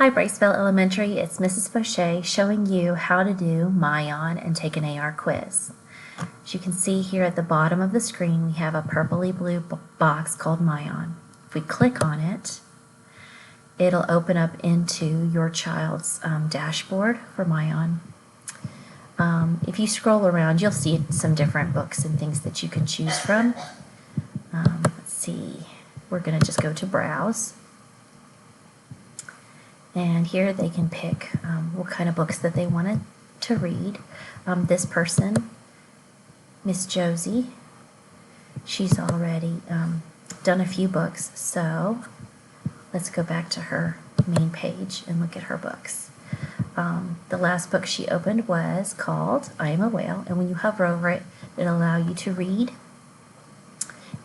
Hi Braceville Elementary, it's Mrs. Fauché showing you how to do myON and take an AR quiz. As you can see here at the bottom of the screen, we have a purpley blue box called myON. If we click on it, it'll open up into your child's dashboard for myON. If you scroll around, you'll see some different books and things that you can choose from. Let's see, we're going to just go to Browse. And here they can pick what kind of books that they wanted to read. This person, Miss Josie, she's already done a few books, so let's go back to her main page and look at her books. The last book she opened was called I Am a Whale, and when you hover over it, it'll allow you to read,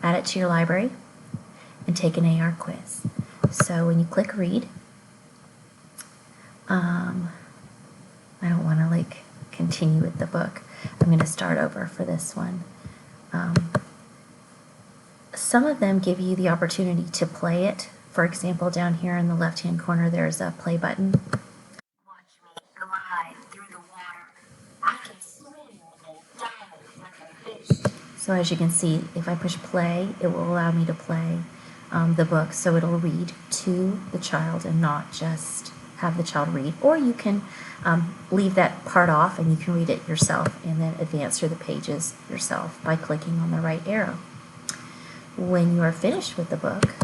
add it to your library, and take an AR quiz. So when you click read, I don't want to continue with the book. I'm going to start over for this one. Some of them give you the opportunity to play it. For example, down here in the left-hand corner, there's a play button. Watch me glide through the water. I can swim and dive like a fish. So as you can see, if I push play, it will allow me to play the book, so it'll read to the child and not just have the child read. Or you can leave that part off and you can read it yourself and then advance through the pages yourself by clicking on the right arrow. When you are finished with the book,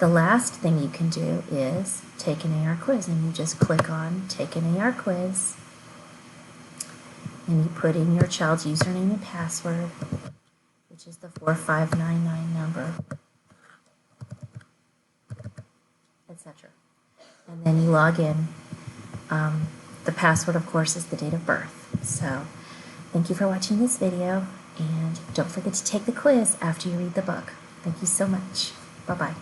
the last thing you can do is take an AR quiz, and you just click on take an AR quiz and you put in your child's username and password, which is the 4599 number, etc. And then you log in. The password, of course, is the date of birth. So thank you for watching this video, and don't forget to take the quiz after you read the book. Thank you so much. Bye-bye.